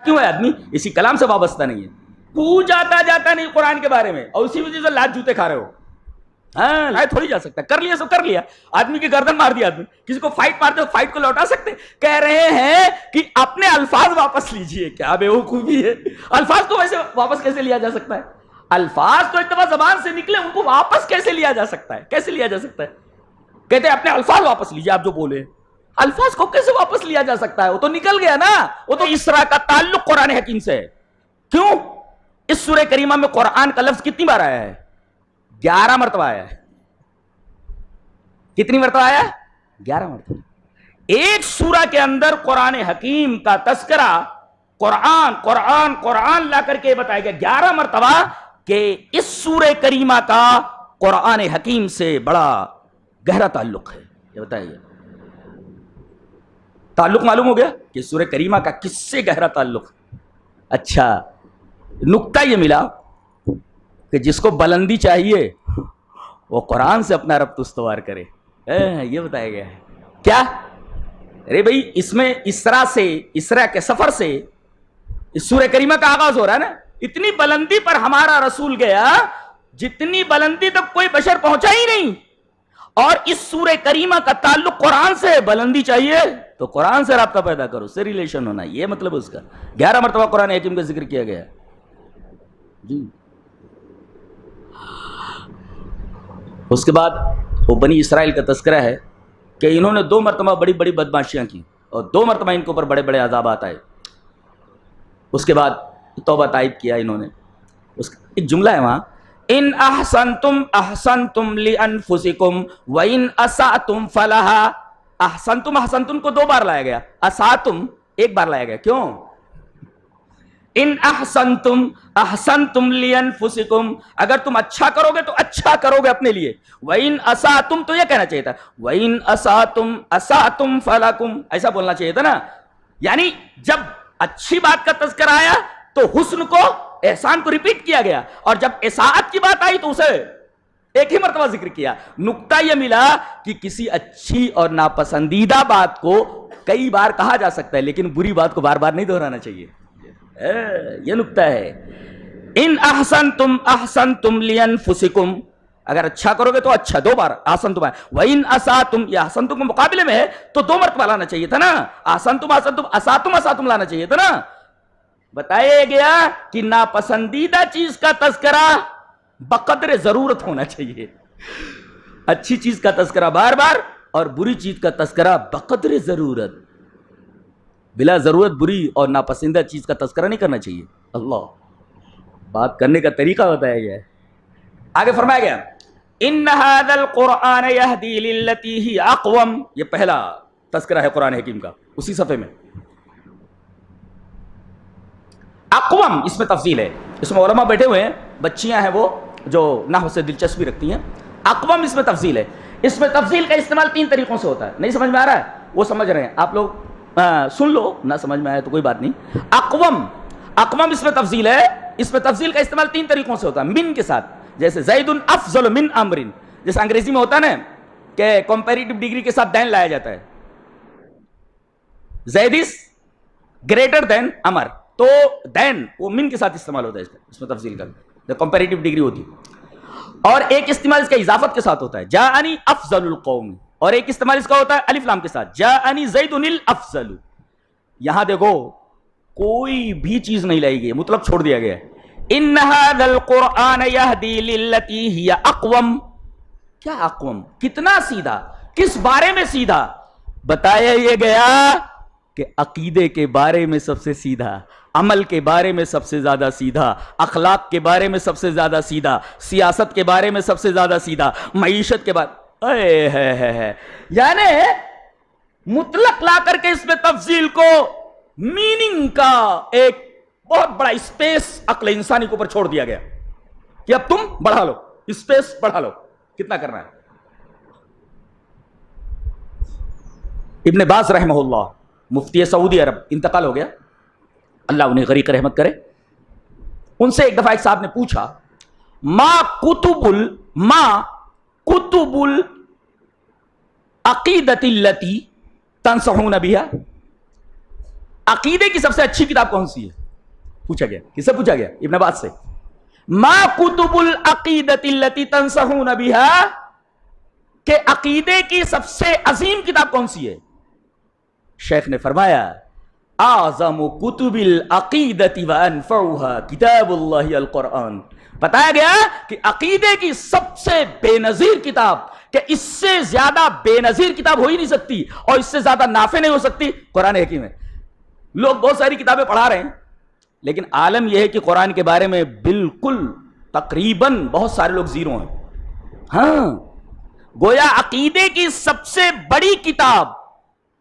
کیوں ہے آدمی اسی کلام سے وابستہ نہیں ہے, پوچھ جاتا نہیں قرآن کے بارے میں, اور اسی وجہ سے لات جوتے کھا رہے ہو. ہاں لائے تھوڑی جا سکتا, کر لیا سو کر لیا, آدمی کی گردن مار دیا, آدمی کسی کو فائٹ مارتے ہو فائٹ کو لوٹا سکتے؟ کہہ رہے ہیں کہ اپنے الفاظ واپس لیجئے. کیا بیوقوفی ہے, الفاظ کو ویسے واپس کیسے لیا جا سکتا ہے؟ الفاظ تو ایک دفعہ زبان سے نکلے, ان کو واپس کیسے لیا جا سکتا ہے؟ کیسے لیا جا سکتا ہے؟ کہتے ہیں اپنے الفاظ واپس لیجئے, آپ جو بولے الفاظ کو کیسے واپس لیا جا سکتا ہے؟ وہ تو نکل گیا نا, وہ تو اسرا کا تعلق قرآن حکیم سے ہے. کیوں؟ اس سورہ کریمہ میں قرآن کا لفظ کتنی بار آیا ہے؟ 11 مرتبہ آیا ہے. کتنی مرتبہ آیا ہے؟ 11 مرتبہ. ایک سورہ کے اندر قرآن حکیم کا تذکرہ قرآن لا کر کے بتایا گیا 11 مرتبہ کہ اس سورہ کریمہ کا قرآن حکیم سے بڑا گہرا تعلق ہے. یہ بتایا گیا. تعلق معلوم ہو گیا کہ سورہ کریمہ کا کس سے گہرا تعلق. اچھا, نکتہ یہ ملا کہ جس کو بلندی چاہیے وہ قرآن سے اپنا ربط استوار کرے. یہ بتایا گیا ہے. کیا؟ ارے بھائی اس میں اسرا کے سفر سے اس سورہ کریمہ کا آغاز ہو رہا ہے نا. اتنی بلندی پر ہمارا رسول گیا جتنی بلندی تک کوئی بشر پہنچا ہی نہیں, اور اس سورہ کریمہ کا تعلق قرآن سے. بلندی چاہیے تو قرآن سے رابطہ پیدا کرو, اس سے ریلیشن ہونا, یہ مطلب اس کا. 11 مرتبہ قرآن حکیم کا ذکر کیا گیا جی. اس کے بعد وہ بنی اسرائیل کا تذکرہ ہے کہ انہوں نے 2 مرتبہ بڑی بڑی بدماشیاں کی, اور 2 مرتبہ ان کے اوپر بڑے بڑے عذابات آئے. اس کے بعد توبہ تائب کیا انہوں نے. ایک جملہ ہے وہاں, ان احسنتم احسنتم لانفسکم وان اسأتم فلہا. احسنتم کو 2 بار لایا گیا, اسأتم 1 بار لایا گیا. کیوں؟ ان احسنتم احسنتم لانفسکم, اگر تم اچھا کرو گے تو اچھا کرو گے اپنے لیے. وَإِنْ أَسَأْتُمْ تو یہ کہنا چاہیے تھا, وَإِنْ أَسَأْتُمْ أَسَأْتُمْ فَلَكُمْ, ایسا بولنا چاہیے تھا نا. یعنی جب اچھی بات کا تذکرہ آیا تو حسن کو, احسان کو ریپیٹ کیا گیا, اور جب اصاعت کی بات آئی تو اسے ایک ہی مرتبہ ذکر کیا. نکتہ یہ ملا کہ کسی اچھی اور ناپسندیدہ بات کو کئی بار کہا جا سکتا ہے, لیکن بری بات کو بار بار نہیں دہرانا چاہیے. یہ نکتہ ہے. ان احسنتم احسنتم لانفسکم, اگر اچھا کرو گے تو اچھا 2 بار احسنتم ہے. وَإِنْ أَسَأْتُمْ, یہ احسنتم کے مقابلے میں ہے تو 2 مرتبہ لانا چاہیے تھا نا. احسنتم احسنتم اساتم اساتم لانا چاہیے تھا نا. بتایا گیا کہ ناپسندیدہ چیز کا تذکرہ بقدر ضرورت ہونا چاہیے. اچھی چیز کا تذکرہ بار بار, اور بری چیز کا تذکرہ بقدر ضرورت. بلا ضرورت بری اور ناپسندیدہ چیز کا تذکرہ نہیں کرنا چاہیے. اللہ, بات کرنے کا طریقہ بتایا گیا ہے. آگے فرمایا گیا ان هذا القرآن يهدي للتي هي اقوم, یہ پہلا تذکرہ ہے قرآن حکیم کا اسی صفحے میں. اقوم اس میں تفصیل ہے, اس میں علماء بیٹھے ہوئے ہیں, بچیاں ہیں وہ جو نحو سے دلچسپی رکھتی ہیں. اقوم اس میں تفصیل ہے. اس میں تفصیل کا استعمال 3 طریقوں سے ہوتا ہے. نہیں سمجھ میں آ رہا ہے وہ سمجھ رہے ہیں آپ لوگ, سن لو, نہ سمجھ میں آئے تو کوئی بات نہیں. اقوم اس میں تفصیل ہے. اس میں تفصیل کا استعمال 3 طریقوں سے ہوتا ہے. من کے ساتھ, جیسے زید افضل من امر, جیسے انگریزی میں ہوتا ہے نا کہ کمپیریٹو ڈگری کے ساتھ دین لایا جاتا ہے. زید از گریٹر دین امر, تو دین وہ من کے ساتھ استعمال ہوتا ہے. اس میں تفصیل کا کمپیریٹو ڈگری ہوتی ہے. اور ایک استعمال اس کا اضافت کے ساتھ ہوتا ہے, جاءنی افضل القوم, اور ایک استعمال اس کا ہوتا ہے الف لام کے ساتھ, جاءنی زید الافضل. یہاں دیکھو کوئی بھی چیز نہیں لائی گئی, مطلب چھوڑ دیا گیا ہے. ان هذا القرآن يهدي للتي هي اقوم. کیا اقوم؟ کتنا سیدھا, کس بارے میں سیدھا؟ بتایا یہ گیا کہ عقیدے کے بارے میں سب سے سیدھا, عمل کے بارے میں سب سے زیادہ سیدھا, اخلاق کے بارے میں سب سے زیادہ سیدھا, سیاست کے بارے میں سب سے زیادہ سیدھا, معیشت کے بارے, یعنی مطلق لا کر کے اس میں تفصیل کو, میننگ کا ایک بہت بڑا اسپیس عقل انسانی کے اوپر چھوڑ دیا گیا کہ اب تم بڑھا لو, اسپیس بڑھا لو, کتنا کرنا ہے. ابن باز رحمہ اللہ, مفتی سعودی عرب, انتقال ہو گیا, اللہ انہیں غریق رحمت کرے. ان سے ایک دفعہ ایک صاحب نے پوچھا, ما کتب العقیدۃ التی تنصحون بها, عقیدے کی سب سے اچھی کتاب کون سی ہے؟ پوچھا گیا. کس سے پوچھا گیا؟ ابن عباس سے. ما کتب العقیدۃ التی تنصحون بها، کہ عقیدے کی سب سے عظیم کتاب کون سی ہے؟ شیخ نے فرمایا اعظم کتب العقیدۃ وانفعها کتاب اللہ القرآن. بتایا گیا کہ عقیدے کی سب سے بے نظیر کتاب، کہ اس سے زیادہ بے نظیر کتاب ہو ہی نہیں سکتی اور اس سے زیادہ نافع نہیں ہو سکتی، قرآن حکیم ہے. لوگ بہت ساری کتابیں پڑھا رہے ہیں، لیکن عالم یہ ہے کہ قرآن کے بارے میں بالکل تقریباً بہت سارے لوگ زیرو ہیں. ہاں، گویا عقیدے کی سب سے بڑی کتاب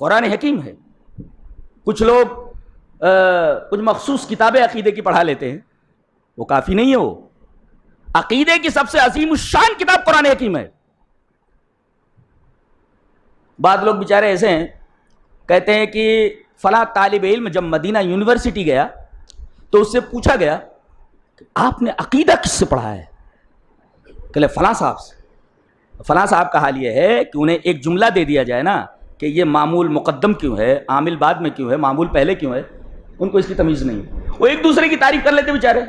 قرآن حکیم ہے. کچھ لوگ کچھ مخصوص کتابیں عقیدے کی پڑھا لیتے ہیں، وہ کافی نہیں ہے. وہ عقیدے کی سب سے عظیم الشان کتاب قرآن حکیم ہے. بعض لوگ بیچارے ایسے ہیں، کہتے ہیں کہ فلاں طالب علم جب مدینہ یونیورسٹی گیا تو اس سے پوچھا گیا کہ آپ نے عقیدہ کس سے پڑھا ہے؟ کہ فلاں صاحب سے. فلاں صاحب کا حال یہ ہے کہ انہیں ایک جملہ دے دیا جائے نا کہ یہ معمول مقدم کیوں ہے، عامل بعد میں کیوں ہے، معمول پہلے کیوں ہے، ان کو اس کی تمیز نہیں. وہ ایک دوسرے کی تعریف کر لیتے بیچارے.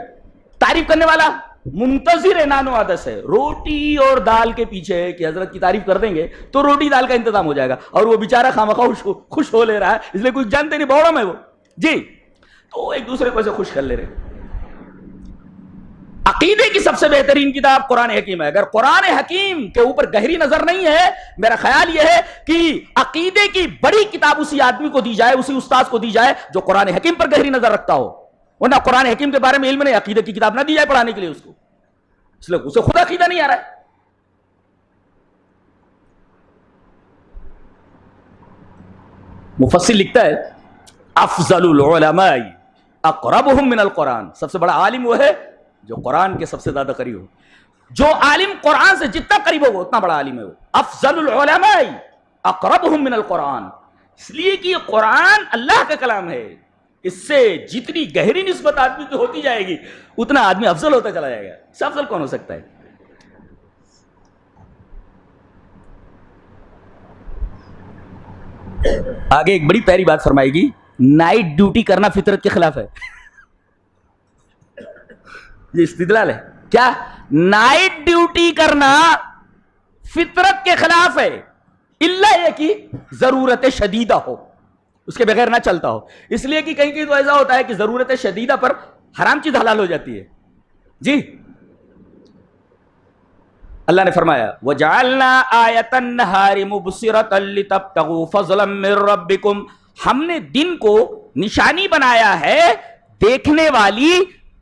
تعریف کرنے والا منتظر نانو عادس ہے، روٹی اور دال کے پیچھے ہے کہ حضرت کی تعریف کر دیں گے تو روٹی دال کا انتظام ہو جائے گا، اور وہ بیچارہ خامخواہ خوش ہو لے رہا ہے، اس لیے کوئی جانتے نہیں، بوڑم ہے وہ جی. تو ایک دوسرے کو ایسے خوش کر لے رہے. عقیدے کی سب سے بہترین کتاب قرآن حکیم ہے. اگر قرآن حکیم کے اوپر گہری نظر نہیں ہے، میرا خیال یہ ہے کہ عقیدے کی بڑی کتاب اسی آدمی کو دی جائے، اسی استاذ کو دی جائے جو قرآن حکیم پر گہری نظر رکھتا ہو. ورنہ قرآن حکیم کے بارے میں علم نہیں، عقیدے کی کتاب نہ دی جائے پڑھانے کے لیے اس کو، اس لیے اسے خود عقیدہ نہیں آ رہا ہے. مفسر لکھتا ہے افضل العلماء اقربهم من القرآن، سب سے بڑا عالم وہ ہے جو قرآن کے سب سے زیادہ قریب ہو. جو عالم قرآن سے جتنا قریب ہوگا اتنا بڑا عالم ہے وہ. افضل العلماء اقربهم من القرآن، اس لیے کہ یہ قرآن اللہ کا کلام ہے. اس سے جتنی گہری نسبت آدمی کی ہوتی جائے گی اتنا آدمی افضل ہوتا چلا جائے گا. اس سے افضل کون ہو سکتا ہے؟ آگے ایک بڑی پیاری بات فرمائے گی، نائٹ ڈیوٹی کرنا فطرت کے خلاف ہے. یہ استدلال ہے. کیا؟ نائٹ ڈیوٹی کرنا فطرت کے خلاف ہے، الا یہ کہ ضرورت شدیدہ ہو، اس کے بغیر نہ چلتا ہو. اس لیے کہ کہیں کہیں تو ایسا ہوتا ہے کہ ضرورت شدیدہ پر حرام چیز حلال ہو جاتی ہے. جی اللہ نے فرمایا وَجَعَلْنَا آیَةَ النَّهَارِ مُبْصِرَةً لِتَبْتَغُوا فَضْلًا مِّن رَبِّكُمْ، ہم نے دن کو نشانی بنایا ہے دیکھنے والی،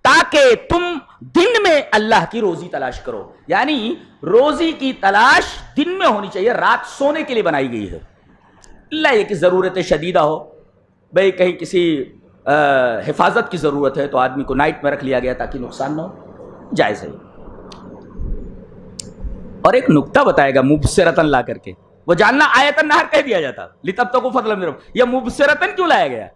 تاکہ تم دن میں اللہ کی روزی تلاش کرو. یعنی روزی کی تلاش دن میں ہونی چاہیے، رات سونے کے لیے بنائی گئی ہے. اللہ یہ کہ ضرورت شدیدہ ہو، بھئی کہیں کسی حفاظت کی ضرورت ہے تو آدمی کو نائٹ میں رکھ لیا گیا تاکہ نقصان نہ ہو، جائز ہے. اور ایک نکتہ بتائے گا مبصرتن لا کر کے، وہ جاننا آیتن نہر کہہ دیا جاتا، لتبتغوا فضلا من ربکم، یہ مبصرتن کیوں لایا گیا؟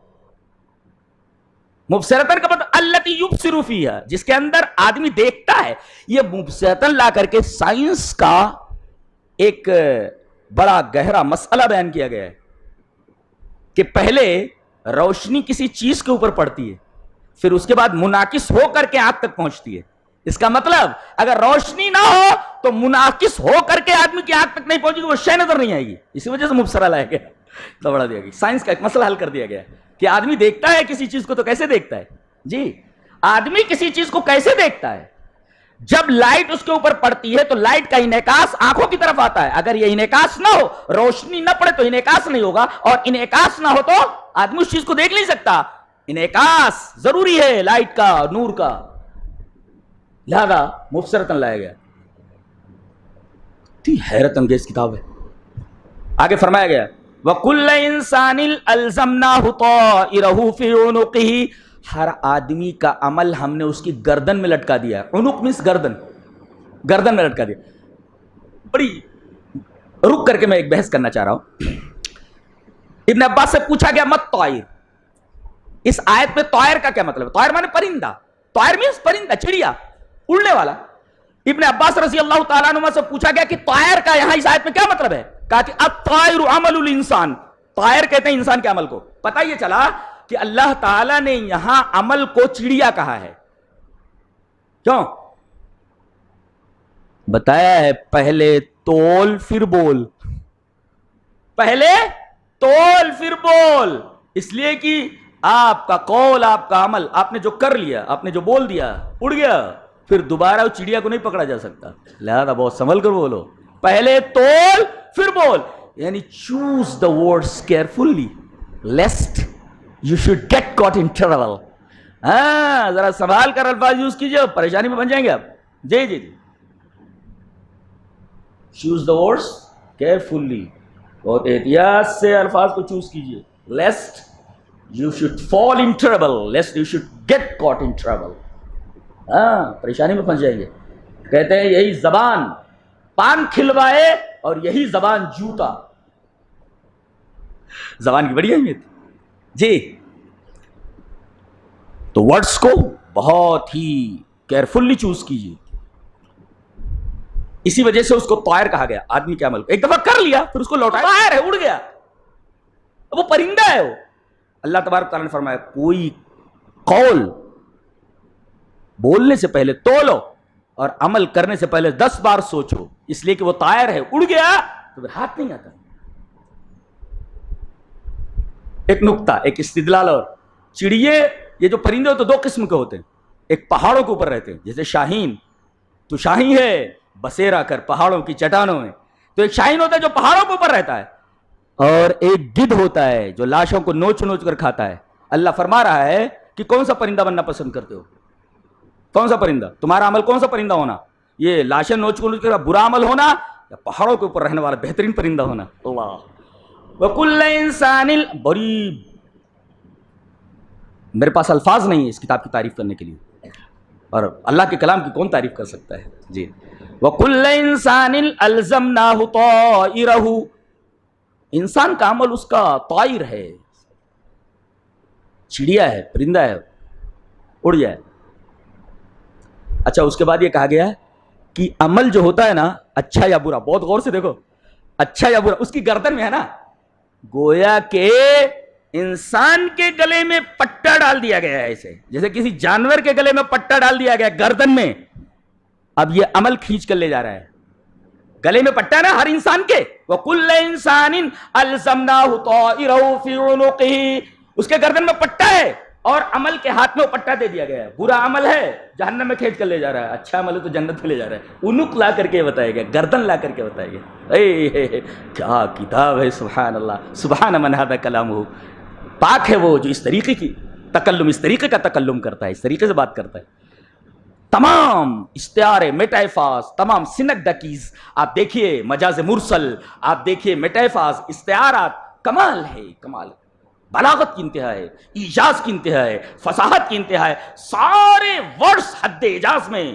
مبصرتن کا مطلب التی یبصر فیہا، جس کے اندر آدمی دیکھتا ہے. یہ مبصرتن لا کر کے سائنس کا ایک بڑا گہرا مسئلہ بیان کیا گیا ہے کہ پہلے روشنی کسی چیز کے اوپر پڑتی ہے، پھر اس کے بعد منعکس ہو کر کے آنکھ تک پہنچتی ہے. اس کا مطلب اگر روشنی نہ ہو تو منعکس ہو کر کے آدمی کی آنکھ تک نہیں پہنچے گی، وہ شے نظر نہیں آئے گی. اسی وجہ سے مبصرہ لایا گیا، تو بڑا دیا گیا. سائنس کا ایک مسئلہ حل کر دیا گیا کہ آدمی دیکھتا ہے کسی چیز کو تو کیسے دیکھتا ہے؟ جی آدمی کسی چیز کو کیسے دیکھتا ہے؟ جب لائٹ اس کے اوپر پڑتی ہے تو لائٹ کا انعکاس آنکھوں کی طرف آتا ہے. اگر یہ انعکاس نہ ہو، روشنی نہ پڑے تو انعکاس نہیں ہوگا، اور انعکاس نہ ہو تو آدمی اس چیز کو دیکھ نہیں سکتا. انعکاس ضروری ہے لائٹ کا، نور کا، لہذا مبصرتن لایا گیا. حیرت انگیز کتاب ہے. آگے فرمایا گیا وَكُلَّ إِنسَانٍ أَلْزَمْنَاهُ طَائِرَهُ فِي عُنُقِهِ، ہر آدمی کا عمل ہم نے اس کی گردن میں لٹکا دیا. عنق مینس گردن، گردن میں لٹکا دیا. بڑی رک کر کے میں ایک بحث کرنا چاہ رہا ہوں. ابن عباس سے پوچھا گیا مت طائر، اس آیت میں طائر کا کیا مطلب ہے؟ طائر مانے پرندہ، طائر مینس پرندہ، چڑیا، اڑنے والا. ابن عباس رضی اللہ تعالیٰ عنہ سے پوچھا گیا کہ طائر کا یہاں اس آیت میں کیا مطلب ہے؟ کہا کہ الطائر عمل الانسان، طائر کہتے ہیں انسان کے عمل کو. پتہ یہ چلا کہ اللہ تعالیٰ نے یہاں عمل کو چڑیا کہا ہے. کیوں؟ بتایا ہے پہلے تول پھر بول. پہلے تول پھر بول. اس لیے کہ آپ کا قول، آپ کا عمل، آپ نے جو کر لیا، آپ نے جو بول دیا، اڑ گیا، پھر دوبارہ اس چڑیا کو نہیں پکڑا جا سکتا. لہذا بہت سنبھل کر بولو. پہلے تول پھر بول، یعنی choose the words carefully lest you should get caught in trouble. ہاں، ذرا سنبھال کر الفاظ یوز کیجئے، پریشانی میں بن جائیں گے آپ. جی جی جی، چوز دا ورڈز کیئرفلی، بہت احتیاط سے الفاظ کو چوز کیجئے. List you should fall in trouble, lest you should get caught in trouble. ہاں، پریشانی میں پھنس جائیں گے. کہتے ہیں یہی زبان پان کھلوائے اور یہی زبان جوتا. زبان کی بڑی اہمیت جی. تو ورڈز کو بہت ہی کیئرفلی چوز کیجیے. اسی وجہ سے اس کو طائر کہا گیا. آدمی کے عمل کو ایک دفعہ کر لیا پھر اس کو لوٹایا، طائر ہے، اڑ گیا، وہ پرندہ ہے. وہ اللہ تبارک تعالیٰ نے فرمایا کوئی قول بولنے سے پہلے تولو اور عمل کرنے سے پہلے 10 بار سوچو، اس لیے کہ وہ طائر ہے، اڑ گیا تو پھر ہاتھ نہیں آتا. ایک نکتہ، ایک استدلال اور. چڑیے، یہ جو پرندے تو 2 قسم کے ہوتے ہیں. ایک پہاڑوں کے اوپر رہتے ہیں، جیسے شاہین. تو شاہین ہے بسیرا کر پہاڑوں کی چٹانوں میں. تو ایک شاہین ہوتا ہے جو پہاڑوں کے اوپر رہتا ہے، اور ایک گدھ ہوتا ہے جو لاشوں کو نوچ نوچ کر کھاتا ہے. اللہ فرما رہا ہے کہ کون سا پرندہ بننا پسند کرتے ہو؟ کون سا پرندہ؟ تمہارا عمل کون سا پرندہ ہونا؟ یہ لاشیں نوچ کو نوچ کر برا عمل ہونا، یا پہاڑوں کے اوپر رہنے والا بہترین پرندہ ہونا؟ اللہ. وَكُلَّ إِنسَانٍ، بڑی میرے پاس الفاظ نہیں ہے اس کتاب کی تعریف کرنے کے لیے، اور اللہ کے کلام کی کون تعریف کر سکتا ہے جی. وَكُلَّ إِنسَانٍ أَلْزَمْنَاهُ طَائِرَهُ، انسان کا عمل اس کا طائر ہے، چڑیا ہے، پرندہ ہے، اڑ جائے. اچھا، اس کے بعد یہ کہا گیا ہے کہ عمل جو ہوتا ہے نا، اچھا یا برا، بہت غور سے دیکھو، اچھا یا برا اس کی گردن میں ہے نا. گویا کہ انسان کے گلے میں پٹا ڈال دیا گیا ہے، ایسے جیسے کسی جانور کے گلے میں پٹا ڈال دیا گیا گردن میں. اب یہ عمل کھینچ کر لے جا رہا ہے. گلے میں پٹا ہے نا ہر انسان کے. وَكُلَّ إِنسَانٍ أَلْزَمْنَاهُ طَائِرَهُ فِي عُنُقِهِ، اس کے گردن میں پٹا ہے اور عمل کے ہاتھ میں وہ پٹا دے دیا گیا ہے. برا عمل ہے جہنم میں کھینچ کر لے جا رہا ہے، اچھا عمل ہے تو جنت میں لے جا رہا ہے. عنق لا کر کے بتایا گیا، گردن لا کر کے بتایا گیا. کیا کتاب ہے، سبحان اللہ، سبحان من ھذا کلامہ. پاک ہے وہ جو اس طریقے کی تکلم، اس طریقے کا تکلم کرتا ہے، اس طریقے سے بات کرتا ہے. تمام استعارے، میٹافاز، تمام سینکڈکیز آپ دیکھیے، مجاز مرسل آپ دیکھیے، میٹافاز، استعارات، کمال ہے، کمال. بلاغت کی انتہا ہے، ایجاز کی انتہا ہے، فصاحت کی انتہا ہے. سارے ورڈز حد اعجاز میں،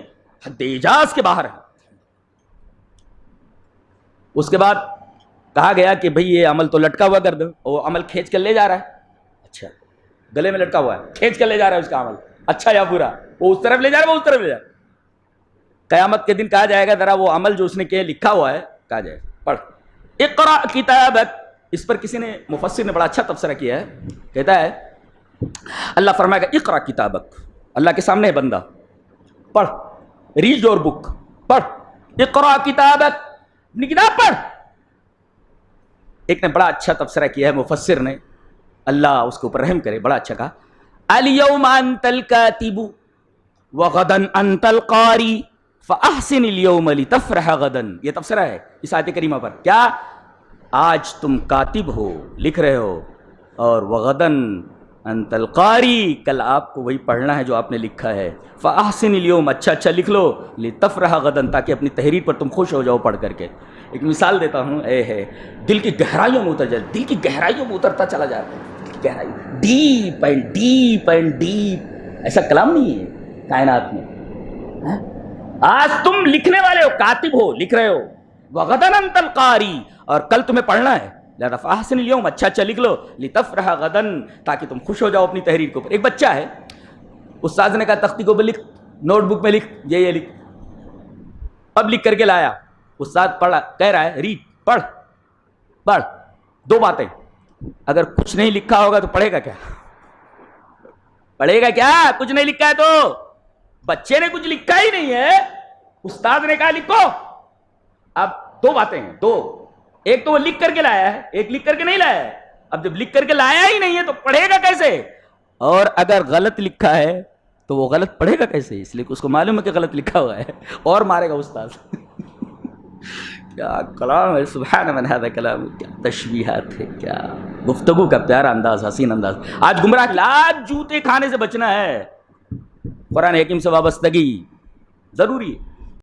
حد اعجاز کے باہر ہے. اس کے بعد کہا گیا کہ بھئی یہ عمل تو لٹکا ہوا کر دو، وہ عمل کھینچ کر لے جا رہا ہے. اچھا، گلے میں لٹکا ہوا ہے، کھینچ کر لے جا رہا ہے اس کا عمل، اچھا یا برا، وہ اس طرف لے جا رہا ہے، وہ اس طرف لے جا رہا ہے. قیامت کے دن کہا جائے گا ذرا وہ عمل جو اس نے کیا لکھا ہوا ہے، کہا جائے پڑھ اقرا کتابک. اس پر کسی نے، مفسر نے بڑا اچھا تبصرہ کیا ہے. کہتا ہے اللہ فرمائے گا اقرا کتابک، اللہ کے سامنے ہے بندہ، پڑھ، ریڈ یور بک، پڑھ، اقرا کتابک، اپنی کتاب پڑھ. ایک نے بڑا اچھا تبصرہ کیا ہے مفسر نے، اللہ اس کے اوپر رحم کرے، بڑا اچھا کہا، الیوم انت الکاتب وغدا انت القاری فاحسن اليوم لتفرح غدا. یہ تفسیرہ ہے اس آیت کریمہ پر. کیا آج تم کاتب ہو، لکھ رہے ہو، اور وغدن انت القاری، کل آپ کو وہی پڑھنا ہے جو آپ نے لکھا ہے. فاحسن اليوم، اچھا اچھا لکھ لو، لتفرح غدا، تاکہ اپنی تحریر پر تم خوش ہو جاؤ پڑھ کر کے. ایک مثال دیتا ہوں، اے ہے دل کی گہرائیوں میں اتر جائے، دل کی گہرائیوں میں اترتا چلا جاتا ہے، گہرائی، deep and deep and deep. ایسا کلام نہیں ہے کائنات میں. آج تم لکھنے والے ہو، کاتب ہو، لکھ رہے ہو، وغدن انت القاری، اور کل تمہیں پڑھنا ہے. لہذا فاحسن اليوم، اچھا اچھا لکھ لو، لتفرح غدا، تاکہ تم خوش ہو جاؤ اپنی تحریر کے اوپر. ایک بچہ ہے، استاد نے کہا تختی کے اوپر لکھ، نوٹ بک میں لکھ، یہ لکھ. اب لکھ کر کے لایا، استاد پڑھا، کہہ رہا ہے ریڈ، پڑھ پڑھ. 2 باتیں، اگر کچھ نہیں لکھا ہوگا تو پڑھے گا کیا؟ پڑھے گا کیا؟ کچھ نہیں لکھا ہے تو بچے نے کچھ لکھا ہی نہیں ہے, استاد نے کہا لکھو. اب دو باتیں ہیں, دو, ایک تو وہ لکھ کر کے لایا ہے, ایک لکھ کر کے نہیں لایا ہے. اب جب لکھ کر کے لایا ہی نہیں ہے تو پڑھے گا کیسے؟ اور اگر غلط لکھا ہے تو وہ غلط پڑھے گا کیسے؟ اس لیے کہ اس کو معلوم ہے کہ غلط لکھا ہوا ہے, اور مارے گا استاد. کیا کلام ہے, سبحان من ھذا کلام, کیا تشبیہات ہے, کیا گفتگو کا پیارا انداز, حسین انداز. آج گمراہ, آج جوتے کھانے سے بچنا ہے. قرآن حکیم سے وابستگی ضروری ہے.